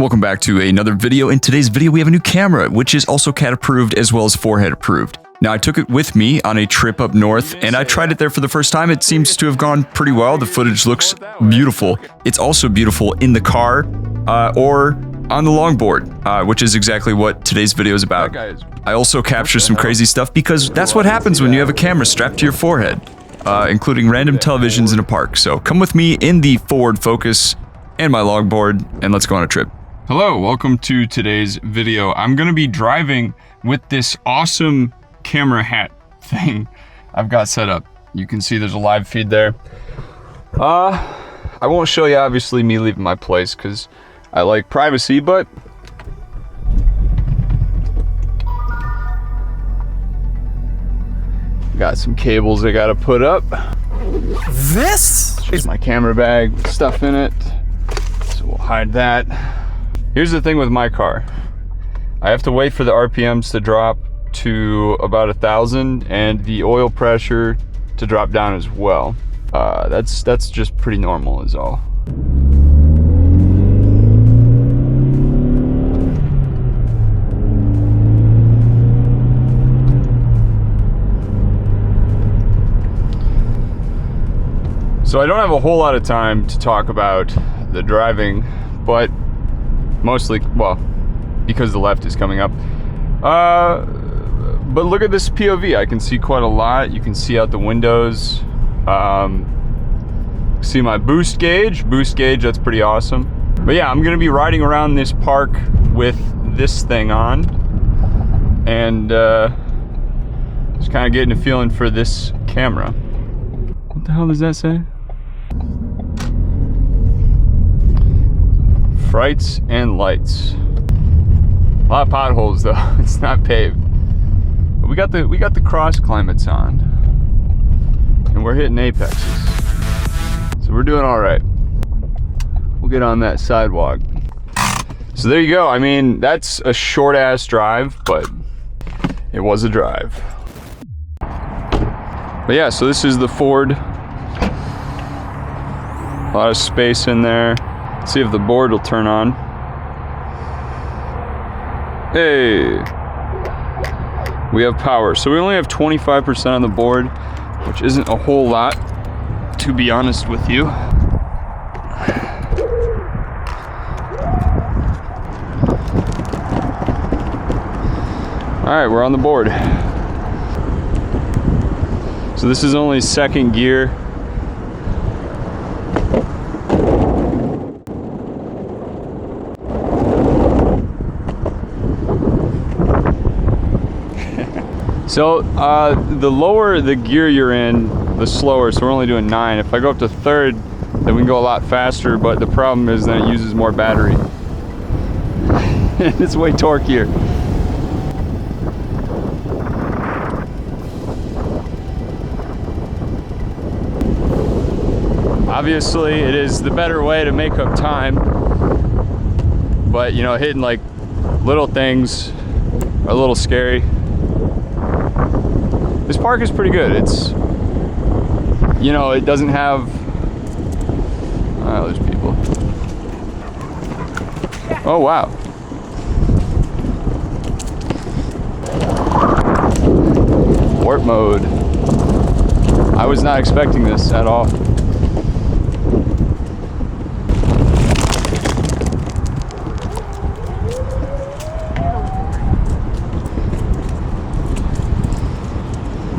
Welcome back to another video. In today's video, we have a new camera, which is also cat approved as well as forehead approved. Now, I took it with me on a trip up north, and I tried it there for the first time. It seems to have gone pretty well. The footage looks beautiful. It's also beautiful in the car or on the longboard, which is exactly what today's video is about. I also capture some crazy stuff because that's what happens when you have a camera strapped to your forehead, including random televisions in a park. So come with me in the forward focus and my longboard, and let's go on a trip. Hello, welcome to today's video. I'm gonna be driving with this awesome camera hat thing I've got set up. You can see there's a live feed there. I won't show you obviously me leaving my place because I like privacy, but got some cables I gotta put up. This is my camera bag with stuff in it, so we'll hide that. Here's the thing with my car. I have to wait for the RPMs to drop to about 1,000 and the oil pressure to drop down as well. That's just pretty normal is all. So I don't have a whole lot of time to talk about the driving, but mostly, well, because the left is coming up. But look at this POV. I can see quite a lot. You can see out the windows. See my boost gauge. That's pretty awesome. But yeah, I'm gonna be riding around this park with this thing on, and just kind of getting a feeling for this camera. What the hell does that say? Frights and lights. A lot of potholes though. It's not paved. But we got the cross climates on, and we're hitting apexes, so we're doing all right. We'll get on that sidewalk. So there you go. I mean, that's a short ass drive, but it was a drive. But yeah, so this is the Ford. A lot of space in there. Let's see if the board will turn on. Hey, we have power. So we only have 25% on the board, which isn't a whole lot, to be honest with you. All right, we're on the board. So this is only second gear. So the lower the gear you're in, the slower, so we're only doing 9. If I go up to third, then we can go a lot faster, but the problem is then it uses more battery. It's way torqueier. Obviously, it is the better way to make up time, but you know, hitting like little things are a little scary. This park is pretty good. It's, you know, it doesn't have, there's people. Oh, wow. Warp mode. I was not expecting this at all.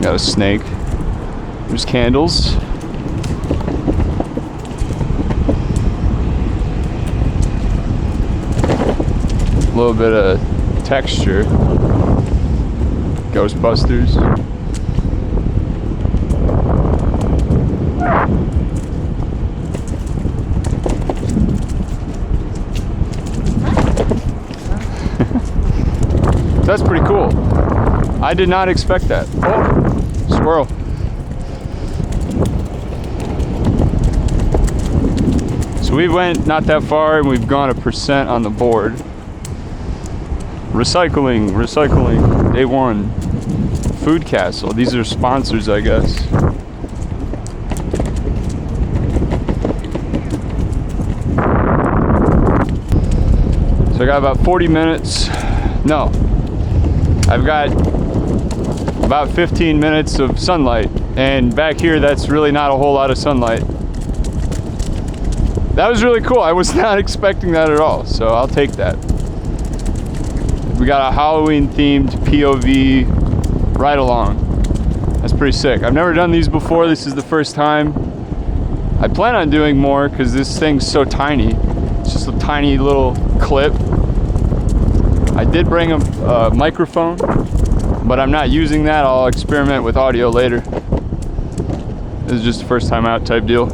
Got a snake. There's candles. A little bit of texture. Ghostbusters. That's pretty cool. I did not expect that. Oh, squirrel. So we went not that far and we've gone 1% on the board. Recycling, day one. Food Castle, these are sponsors, I guess. So I got about 40 minutes. No, I've got about 15 minutes of sunlight. And back here, that's really not a whole lot of sunlight. That was really cool. I was not expecting that at all, so I'll take that. We got a Halloween themed POV ride along. That's pretty sick. I've never done these before. This is the first time. I plan on doing more because this thing's so tiny. It's just a tiny little clip. I did bring a microphone, but I'm not using that. I'll experiment with audio later. This is just a first time out type deal.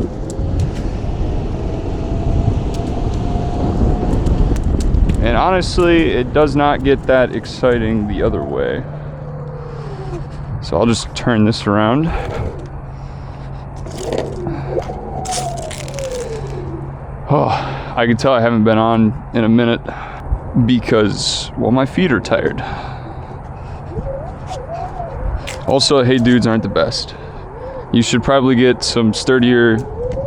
And honestly, it does not get that exciting the other way. So I'll just turn this around. Oh, I can tell I haven't been on in a minute because, well, my feet are tired. Also, hey dudes aren't the best. You should probably get some sturdier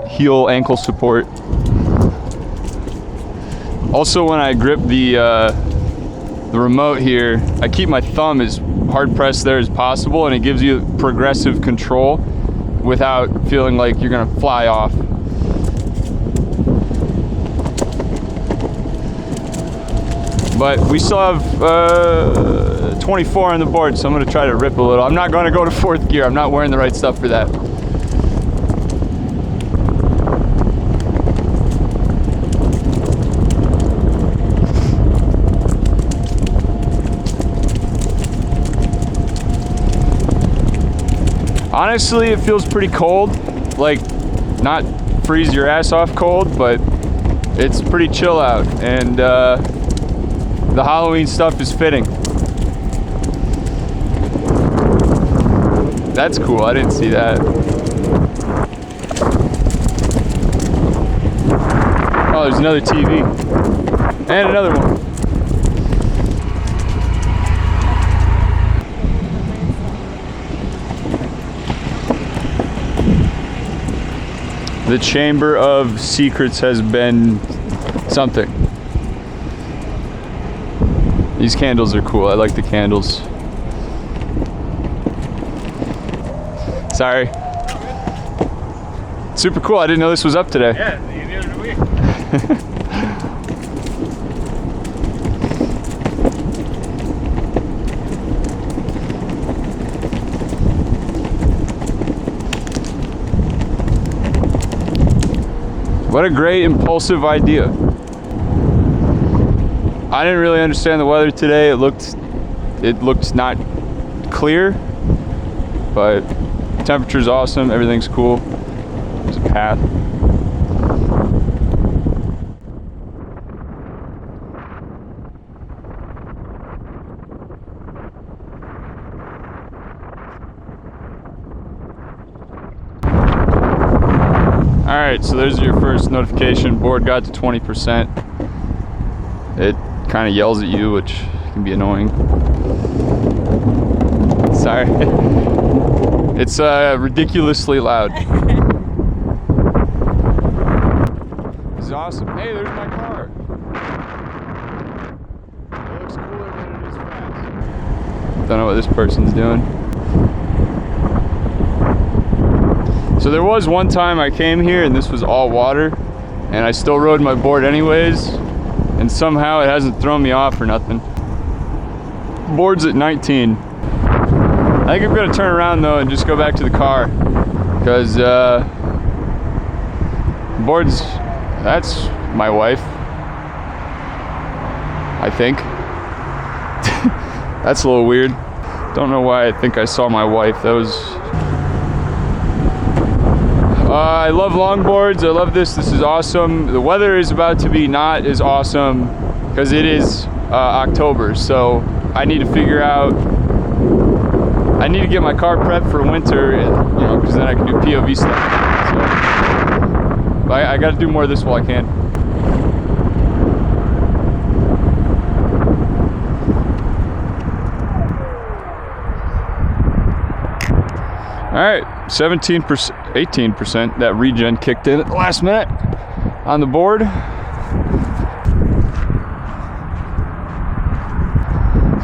heel ankle support. Also, when I grip the remote here, I keep my thumb as hard pressed there as possible, and it gives you progressive control without feeling like you're gonna fly off. But we still have 24 on the board, so I'm gonna try to rip a little. I'm not gonna go to 4th gear. I'm not wearing the right stuff for that. Honestly, it feels pretty cold. Like, not freeze your ass off cold, but it's pretty chill out. And the Halloween stuff is fitting. That's cool, I didn't see that. Oh, there's another TV. And another one. The Chamber of Secrets has been something. These candles are cool. I like the candles. Sorry. Super cool. I didn't know this was up today. Yeah, neither do we. What a great impulsive idea. I didn't really understand the weather today. It looked not clear, but the temperature's awesome. Everything's cool. There's a path. Alright, so there's your first notification. Board got to 20%. It kind of yells at you, which can be annoying. Sorry. It's ridiculously loud. This is awesome. Hey, there's my car. It looks cooler than it is fast. Don't know what this person's doing. So there was one time I came here and this was all water, and I still rode my board anyways, and somehow it hasn't thrown me off or nothing. Board's at 19. I think I'm gonna turn around though and just go back to the car, because board's, that's my wife, I think. That's a little weird. Don't know why I think I saw my wife. That was... I love longboards. I love this. This is awesome. The weather is about to be not as awesome because it is October. So I need to figure out, I need to get my car prepped for winter, and, you know, because then I can do POV stuff. So I got to do more of this while I can. All right, 17%, 18%. That regen kicked in at the last minute on the board.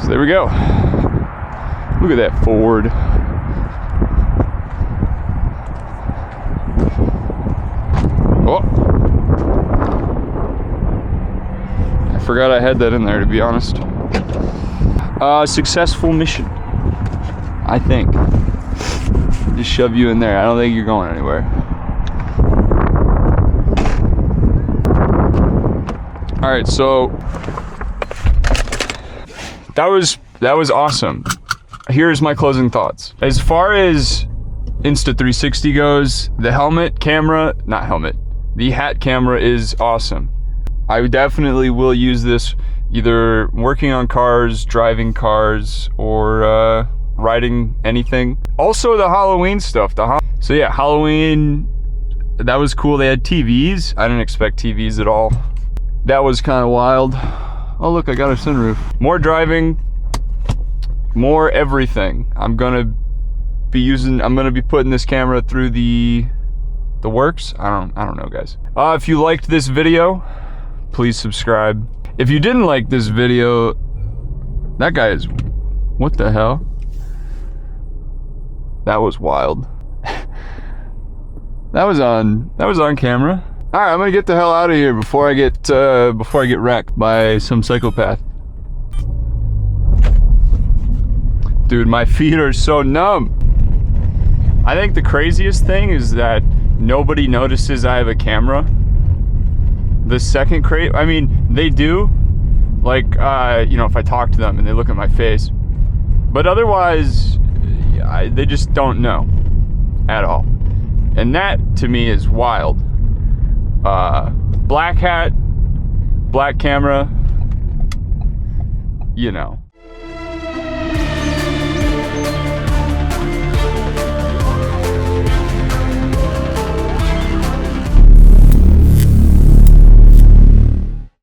So there we go. Look at that Ford. Oh. I forgot I had that in there, to be honest. Successful mission, I think. Just shove you in there. I don't think you're going anywhere. All right, so that was awesome. Here's my closing thoughts. As far as Insta360 goes, the the hat camera is awesome. I definitely will use this either working on cars, driving cars, or riding anything. Also the Halloween stuff. So yeah, Halloween, that was cool. They had TVs. I didn't expect TVs at all. That was kind of wild. Oh look, I got a sunroof. More driving, more everything. I'm gonna be putting this camera through the works. I don't know, guys. If you liked this video, please subscribe. If you didn't like this video, that guy is, what the hell? That was wild. that was on camera. All right, I'm gonna get the hell out of here before I get wrecked by some psychopath. Dude, my feet are so numb. I think the craziest thing is that nobody notices I have a camera. The second I mean, they do, like, you know, if I talk to them and they look at my face, but otherwise, they just don't know at all. And that, to me, is wild. Black hat, black camera, you know.